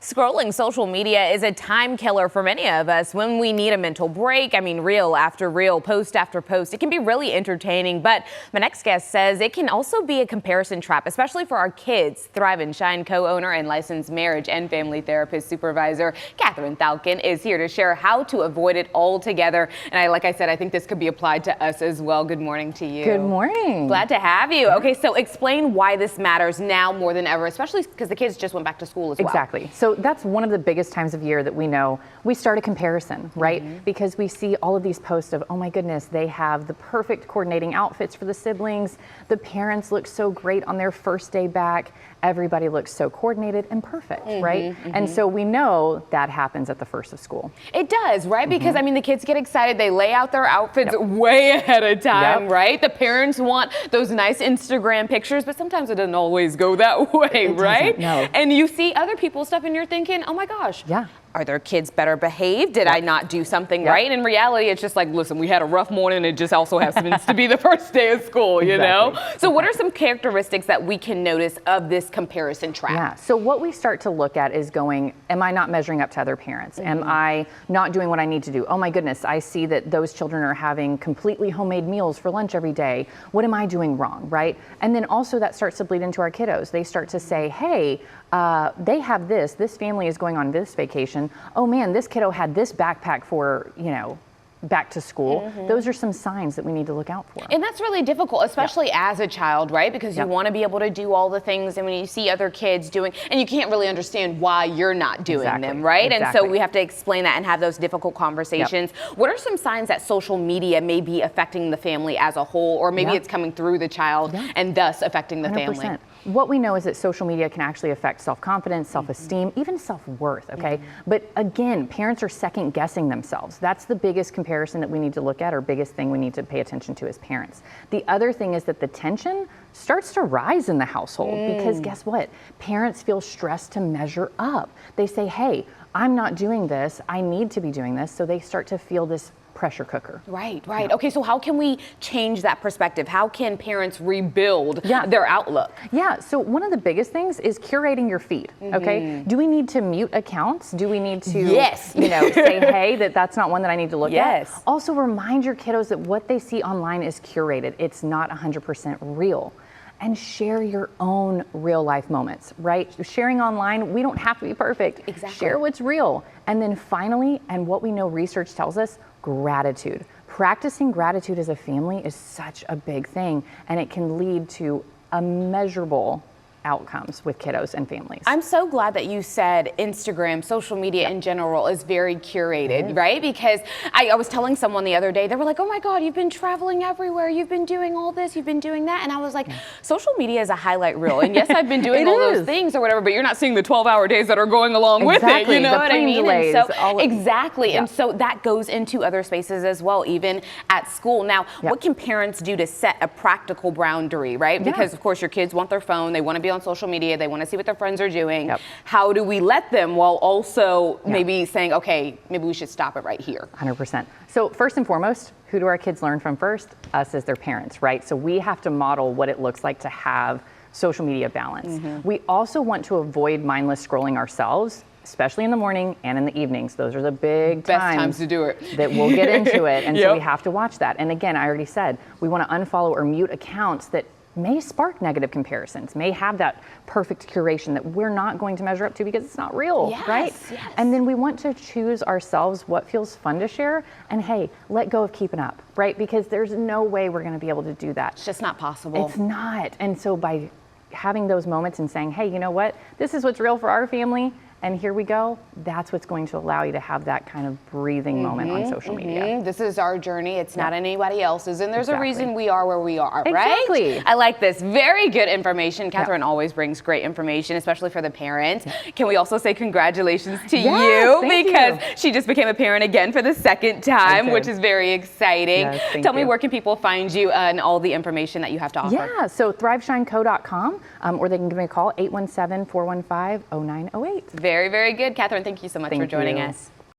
Scrolling social media is a time killer for many of us when we need a mental break. I mean, reel after reel, post after post. It can be really entertaining, but my next guest says it can also be a comparison trap, especially for our kids. Thrive and Shine co-owner and licensed marriage and family therapist supervisor Catherine Thalken is here to share how to avoid it altogether. And like I said, I think this could be applied to us as well. Good morning to you. Good morning. Glad to have you. Okay, so explain why this matters now more than ever, especially because the kids just went back to school as well. Exactly. So that's one of the biggest times of year that we know we start a comparison, right? Because we see all of these posts of, oh my goodness, they have the perfect coordinating outfits for the siblings. The parents look so great on their first day back. Everybody looks so coordinated and perfect, right? And so we know that happens at the first of school. It does, right? Because I mean, the kids get excited. They lay out their outfits way ahead of time, right? The parents want those nice Instagram pictures, but sometimes it doesn't always go that way, right? No. And you see other people's stuff and you're thinking, oh my gosh. Are their kids better behaved? Did I not do something right? And in reality, it's just like, listen, we had a rough morning. It just also happens to be the first day of school, you know? So what are some characteristics that we can notice of this comparison trap? Yeah, so what we start to look at is going, am I not measuring up to other parents? Am I not doing what I need to do? Oh my goodness, I see that those children are having completely homemade meals for lunch every day. What am I doing wrong, right? And then also that starts to bleed into our kiddos. They start to say, hey, they have this family is going on this vacation. Oh man, this kiddo had this backpack for, back to school. Those are some signs that we need to look out for. And that's really difficult, especially as a child, right? Because you want to be able to do all the things, and when you see other kids doing, and you can't really understand why you're not doing them, right? And so we have to explain that and have those difficult conversations. What are some signs that social media may be affecting the family as a whole, or maybe it's coming through the child and thus affecting the 100%. family? What we know is that social media can actually affect self-confidence, self-esteem, even self-worth, okay? But again, parents are second guessing themselves. That's the biggest comparison that we need to look at, or biggest thing we need to pay attention to as parents. The other thing is that the tension starts to rise in the household because guess what? Parents feel stressed to measure up. They say, hey, I'm not doing this, I need to be doing this, so they start to feel this pressure cooker. Right. Okay, so how can we change that perspective? How can parents rebuild their outlook? Yeah, so one of the biggest things is curating your feed, okay? Do we need to mute accounts? Do we need to, say, hey, that's not one that I need to look at? Also remind your kiddos that what they see online is curated. It's not 100% real. And share your own real life moments, right? Sharing online, we don't have to be perfect. Share what's real. And then finally, and what we know research tells us, gratitude. Practicing gratitude as a family is such a big thing, and it can lead to immeasurable outcomes with kiddos and families. I'm so glad that you said Instagram, social media in general is very curated, right? Because I was telling someone the other day, they were like, oh my God, you've been traveling everywhere. You've been doing all this, you've been doing that. And I was like, social media is a highlight reel. And yes, I've been doing all those things or whatever, but you're not seeing the 12-hour days that are going along with it. You know what I mean? Delays, and so, and so that goes into other spaces as well, even at school. Now, what can parents do to set a practical boundary, right? Because of course your kids want their phone, they want to be on social media, they want to see what their friends are doing. How do we let them while also maybe saying, okay, maybe we should stop it right here? 100%. So first and foremost, who do our kids learn from first? Us as their parents, right? So we have to model what it looks like to have social media balance. We also want to avoid mindless scrolling ourselves, especially in the morning and in the evenings. Those are the best times to do it. That we'll get into it. And so we have to watch that. And again, I already said, we want to unfollow or mute accounts that may spark negative comparisons, may have that perfect curation that we're not going to measure up to because it's not real, right? And then we want to choose ourselves what feels fun to share, and hey, let go of keeping up, right? Because there's no way we're going to be able to do that. It's just not possible. It's not. And so by having those moments and saying, hey, you know what? This is what's real for our family, and here we go, that's what's going to allow you to have that kind of breathing moment on social media. This is our journey. It's not anybody else's. And there's a reason we are where we are, right? I like this. Very good information. Catherine always brings great information, especially for the parents. Can we also say congratulations to you? Because she just became a parent again for the second time, which is very exciting. Tell me, where can people find you and all the information that you have to offer? Yeah, so thriveshineco.com, or they can give me a call, 817-415-0908. Very, very good. Catherine, thank you so much for joining us.